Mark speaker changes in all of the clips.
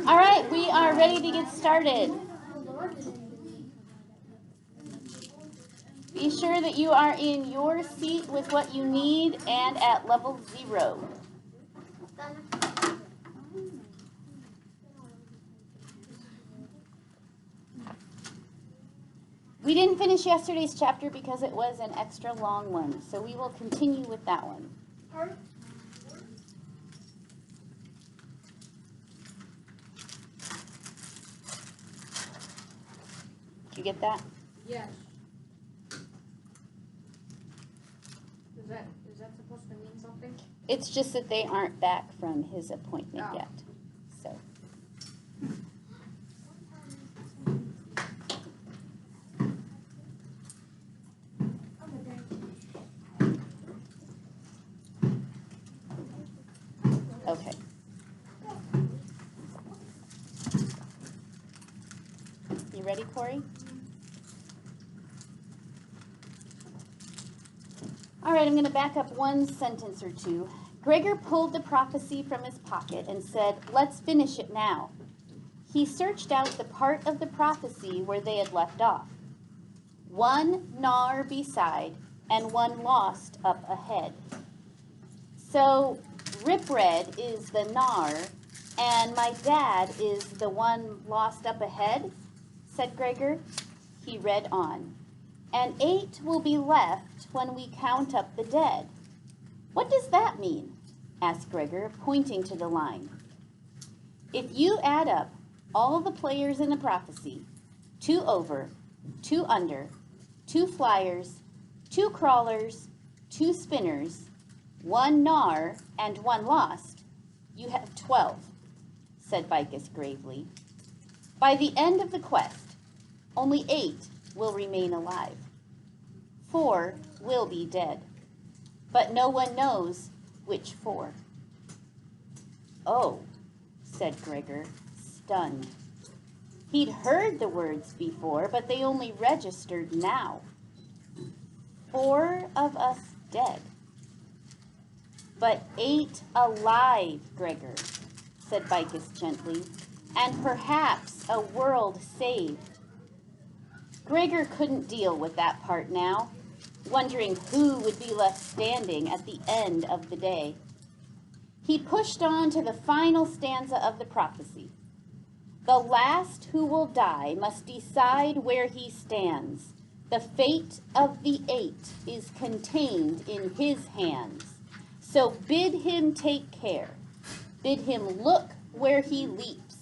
Speaker 1: All right, we are ready to get started. Be sure that you are in your seat with what you need and at level 0. We didn't finish yesterday's chapter because it was an extra long one, so we will continue with that one. Did you get that?
Speaker 2: Yes. Is that supposed to mean something?
Speaker 1: It's just that they aren't back from his appointment yet. So. Okay. You ready, Corey? All right, I'm going to back up one sentence or two. Gregor pulled the prophecy from his pocket and said, "Let's finish it now." He searched out the part of the prophecy where they had left off. One gnar beside and one lost up ahead. So Rip Red is the gnar and my dad is the one lost up ahead, said Gregor. He read on. And 8 will be left when we count up the dead. What does that mean? Asked Gregor, pointing to the line. If you add up all the players in the prophecy, 2 over, 2 under, 2 flyers, 2 crawlers, 2 spinners, 1 gnar, and 1 lost, you have 12, said Vicus gravely. By the end of the quest, only 8 will remain alive. 4 will be dead, but no one knows which 4. Oh, said Gregor, stunned. He'd heard the words before, but they only registered now. 4 of us dead. But 8 alive, Gregor, said Vicus gently, and perhaps a world saved. Gregor couldn't deal with that part now, wondering who would be left standing at the end of the day. He pushed on to the final stanza of the prophecy. The last who will die must decide where he stands. The fate of the 8 is contained in his hands. So bid him take care. Bid him look where he leaps,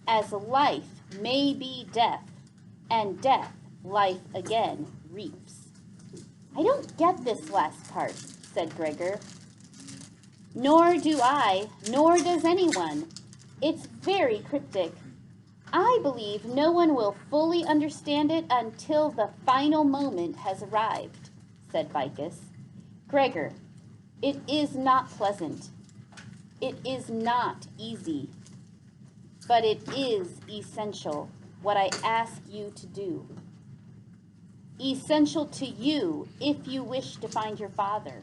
Speaker 1: as life may be death, and death life again reaps. I don't get this last part, said Gregor. Nor do I, nor does anyone. It's very cryptic. I believe no one will fully understand it until the final moment has arrived, said Vicus. Gregor, it is not pleasant. It is not easy. But it is essential, what I ask you to do. Essential to you if you wish to find your father.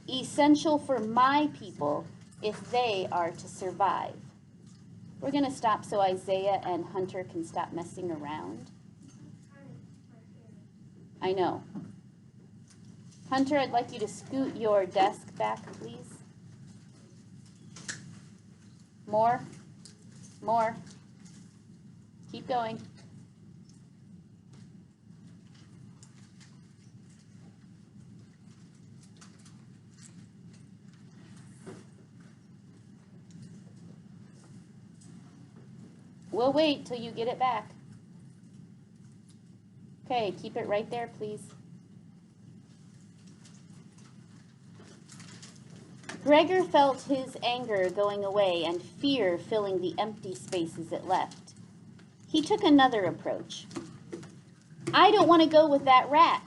Speaker 1: Essential for my people if they are to survive. We're going to stop so Isaiah and Hunter can stop messing around. I know. Hunter, I'd like you to scoot your desk back, please. More. More. Keep going. We'll wait till you get it back. Okay, keep it right there, please. Gregor felt his anger going away and fear filling the empty spaces it left. He took another approach. I don't want to go with that rat,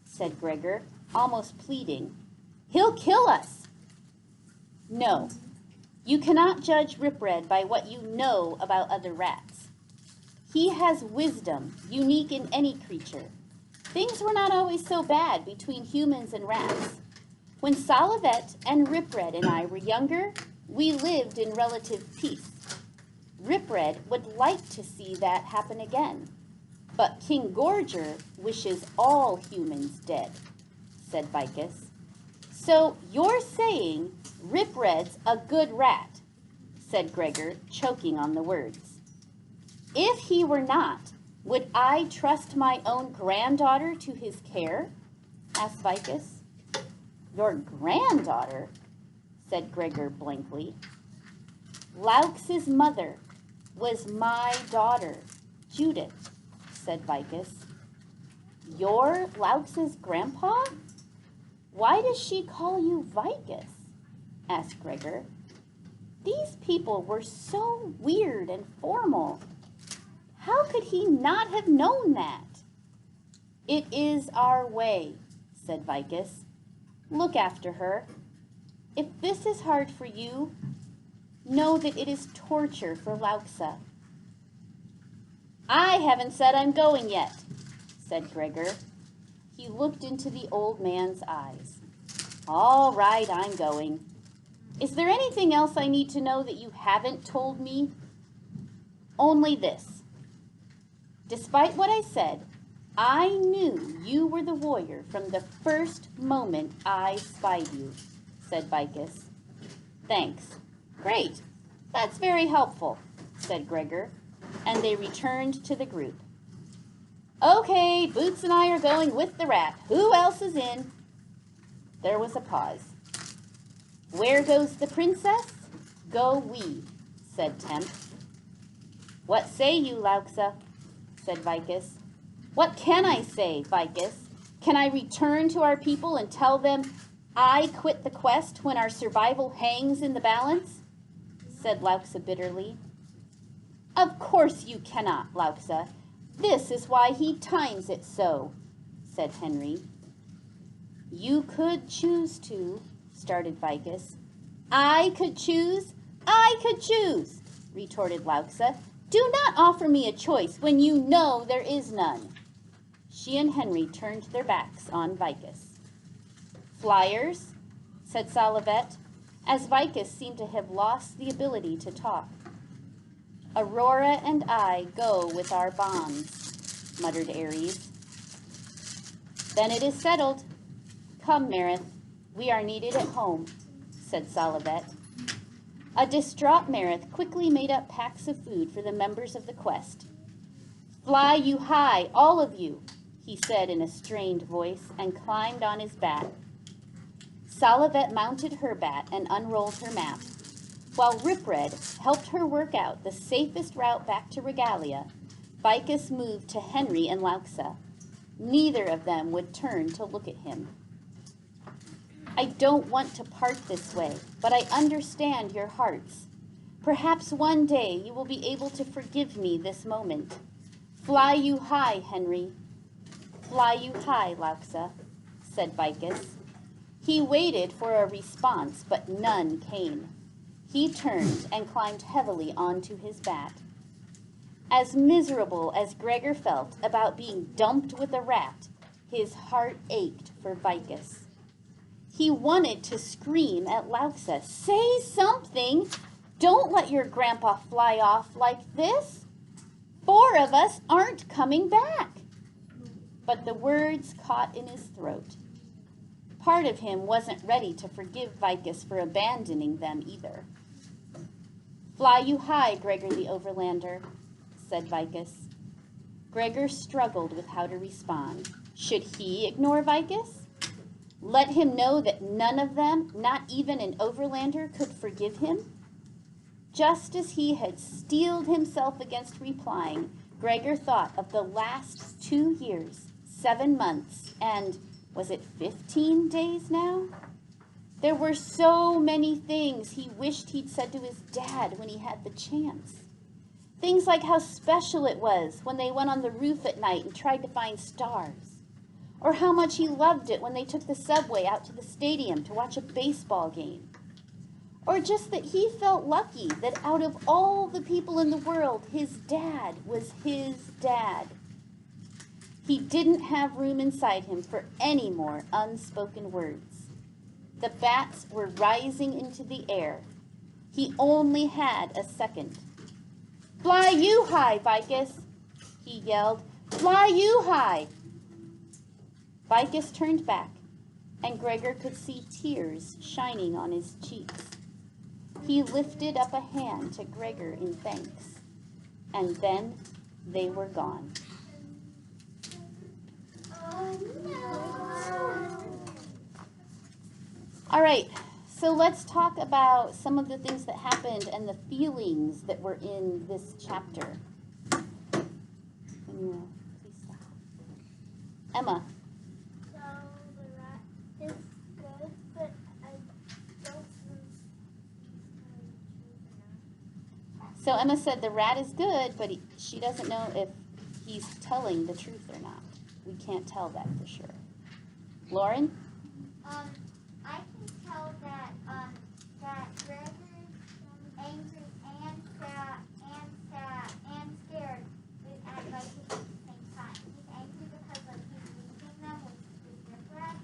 Speaker 1: said Gregor, almost pleading. He'll kill us. No. You cannot judge Rip Red by what you know about other rats. He has wisdom, unique in any creature. Things were not always so bad between humans and rats. When Salavet and Rip Red and I were younger, we lived in relative peace. Ripred would like to see that happen again. But King Gorger wishes all humans dead, said Vicus. So you're saying Ripred's a good rat, said Gregor, choking on the words. If he were not, would I trust my own granddaughter to his care? Asked Vicus. Your granddaughter? Said Gregor blankly. Laux's mother was my daughter, Judith, said Vicus. You're Laux's grandpa? Why does she call you Vicus? Asked Gregor. These people were so weird and formal. How could he not have known that? It is our way, said Vicus. Look after her. If this is hard for you, know that it is torture for Lauxa. I haven't said I'm going yet, said Gregor. He looked into the old man's eyes. All right, I'm going. Is there anything else I need to know that you haven't told me? Only this. Despite what I said, I knew you were the warrior from the first moment I spied you, said Vicus. Thanks. Great. That's very helpful, said Gregor, and they returned to the group. Okay, Boots and I are going with the rat. Who else is in? There was a pause. Where goes the princess? Go we, said Temp. What say you, Lauxa? Said Vicus. What can I say, Vicus? Can I return to our people and tell them I quit the quest when our survival hangs in the balance? Said Lauxa bitterly. Of course you cannot, Lauxa. This is why he times it so, said Henry. You could choose to, started Vicus. I could choose, retorted Lauxa. Do not offer me a choice when you know there is none. She and Henry turned their backs on Vicus. Flyers, said Salavet, as Vicus seemed to have lost the ability to talk. Aurora and I go with our bonds, muttered Ares. Then it is settled. Come, Marith, we are needed at home, said Salavet. A distraught Marith quickly made up packs of food for the members of the quest. Fly you high, all of you, he said in a strained voice, and climbed on his bat. Salavet mounted her bat and unrolled her map. While Ripred helped her work out the safest route back to Regalia, Vicus moved to Henry and Lauxa. Neither of them would turn to look at him. I don't want to part this way, but I understand your hearts. Perhaps one day you will be able to forgive me this moment. Fly you high, Henry. Fly you high, Lauxa, said Vicus. He waited for a response, but none came. He turned and climbed heavily onto his bat. As miserable as Gregor felt about being dumped with a rat, his heart ached for Vicus. He wanted to scream at Lauxa, say something! Don't let your grandpa fly off like this! 4 of us aren't coming back! But the words caught in his throat. Part of him wasn't ready to forgive Vicus for abandoning them either. Fly you high, Gregor the Overlander, said Vicus. Gregor struggled with how to respond. Should he ignore Vicus? Let him know that none of them, not even an Overlander, could forgive him? Just as he had steeled himself against replying, Gregor thought of the last 2 years, 7 months, and was it 15 days now? There were so many things he wished he'd said to his dad when he had the chance. Things like how special it was when they went on the roof at night and tried to find stars. Or how much he loved it when they took the subway out to the stadium to watch a baseball game. Or just that he felt lucky that out of all the people in the world, his dad was his dad. He didn't have room inside him for any more unspoken words. The bats were rising into the air. He only had a second. Fly you high, Vicus, he yelled. Fly you high. Vicus turned back, and Gregor could see tears shining on his cheeks. He lifted up a hand to Gregor in thanks, and then they were gone. All right, so let's talk about some of the things that happened and the feelings that were in this chapter. Please stop. Emma.
Speaker 2: So the rat is good, but I don't know.
Speaker 1: So Emma said the rat is good, but she doesn't know if he's telling the truth or not. We can't tell that for sure. Lauren?
Speaker 2: I can tell that Gregor's angry and sad and scared at Vicus at the same time. He's angry because he's losing them with Riprat,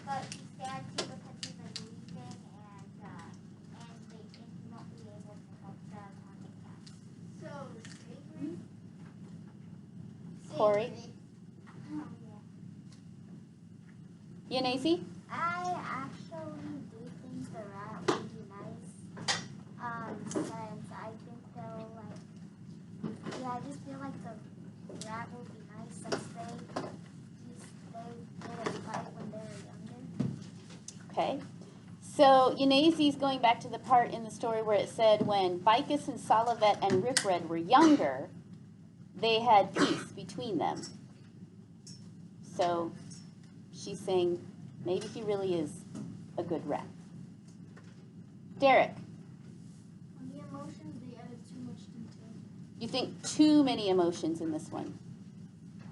Speaker 2: but he's sad too because he's leaving and he won't be able to help them on the cast. So sacred.
Speaker 1: Corey?
Speaker 2: Oh, yeah.
Speaker 1: Yanesi?
Speaker 2: I actually do think the rat would be nice, since I think they'll I just feel like the rat will be nice since they did a fight when they were younger.
Speaker 1: Okay. So Yanesi's going back to the part in the story where it said when Vicus and Salavet and Ripred were younger, they had peace between them. So she's saying maybe he really is a good rat. Derek?
Speaker 2: On the emotions, they added too much detail.
Speaker 1: You think too many emotions in this one?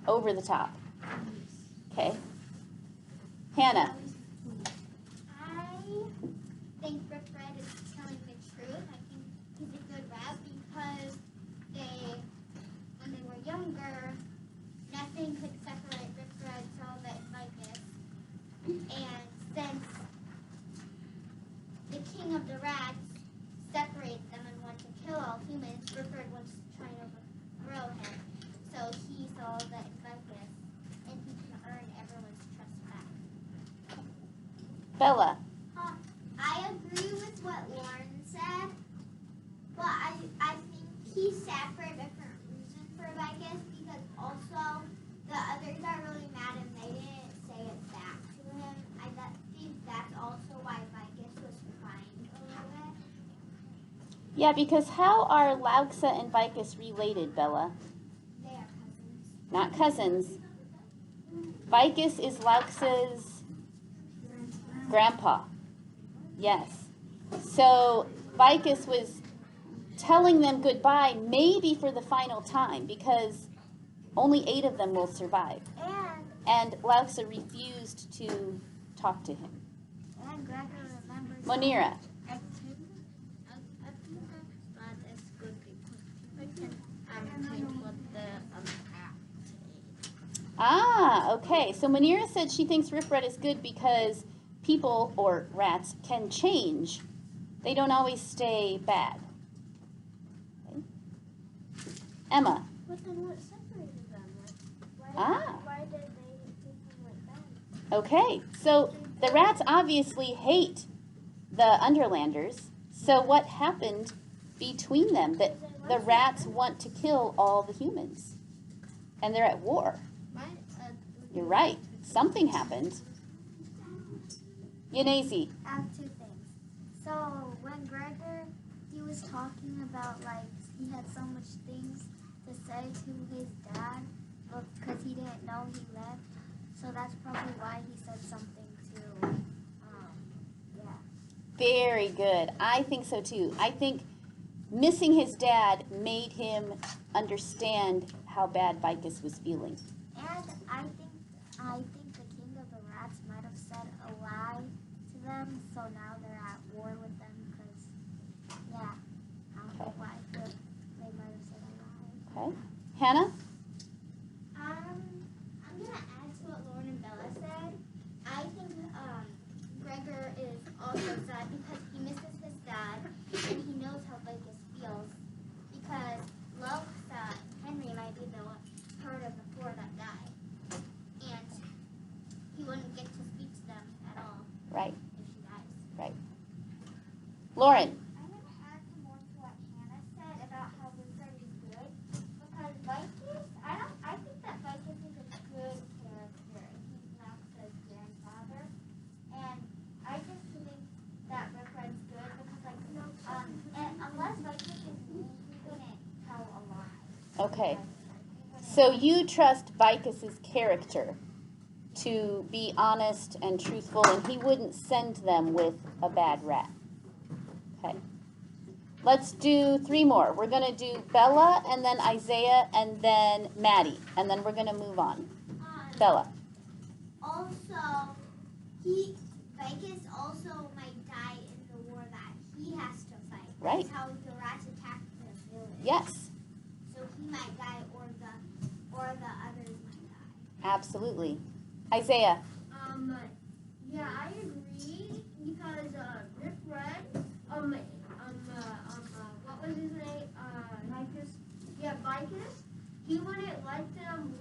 Speaker 1: Over the top. Okay. Hannah?
Speaker 2: I think Ripred is telling the truth. I think he's a good rat because when they were younger, nothing could separate Ripred, Salvet, and Vicus. And since the king of the rats separated them and wanted to kill all humans, Ripred was trying to overthrow him. So he saw that Vicus, and he can earn everyone's trust back.
Speaker 1: Bella?
Speaker 2: I agree with what Lauren said, but I think he's sad for a different reason for Vicus, because also the others are really mad and they didn't say it back to him. I think that's also why Vicus was crying a little bit.
Speaker 1: Yeah, because how are Lauksa and Vicus related, Bella?
Speaker 2: They are cousins.
Speaker 1: Not cousins. Vicus is Lauksa's grandpa. Yes. So Vicus was telling them goodbye maybe for the final time because only 8 of them will survive. And Lauksa refused to talk to him.
Speaker 2: And Gregor remembers.
Speaker 1: Monira.
Speaker 2: I think that is good because we can change what the
Speaker 1: Ah, okay. So Monira said she thinks Ripred is good because people, or rats, can change. They don't always stay bad. Okay. Emma.
Speaker 2: But then what separated them? Why did they become like that?
Speaker 1: Okay. So the rats obviously hate the Underlanders. So what happened between them? That the rats want to kill all the humans. And they're at war. You're right. Something happened. Yanesi.
Speaker 2: I have 2 things. So when Gregor, he was talking about he had so much things to say to his dad, but because he didn't know he left, so that's probably why he said something to,
Speaker 1: Very good. I think so too. I think missing his dad made him understand how bad Vicus was feeling.
Speaker 2: And I think the king of the rats might have said a lie to them, so now they're at war with them because, I don't know why, but they might have said a lie.
Speaker 1: Okay. Hannah?
Speaker 2: I'm gonna add to what Lauren and Bella said. I think Gregor is also sad because he misses his dad and he knows how Vicus feels because
Speaker 1: Lauren.
Speaker 2: I'm going to add some more to what Hannah said about how Richard is good. Because Vicus, I think that Vicus is a good character. He's Max's grandfather. And I just think that Richard's good because, like, and unless Vicus is mean, he wouldn't tell a lie.
Speaker 1: Okay. So you trust Vicus's character to be honest and truthful, and he wouldn't send them with a bad rat. Okay. Let's do 3 more. We're going to do Bella, and then Isaiah, and then Maddie, and then we're going to move on. Bella.
Speaker 2: Also, Vicus also might die in the war that he has to fight.
Speaker 1: Right.
Speaker 2: That's how the rats attacked the village.
Speaker 1: Yes.
Speaker 2: So he might die, or the others might die.
Speaker 1: Absolutely. Isaiah.
Speaker 3: Yeah, I agree because Rip Red, what was his name? Vicus. Yeah, Vicus. He wouldn't let them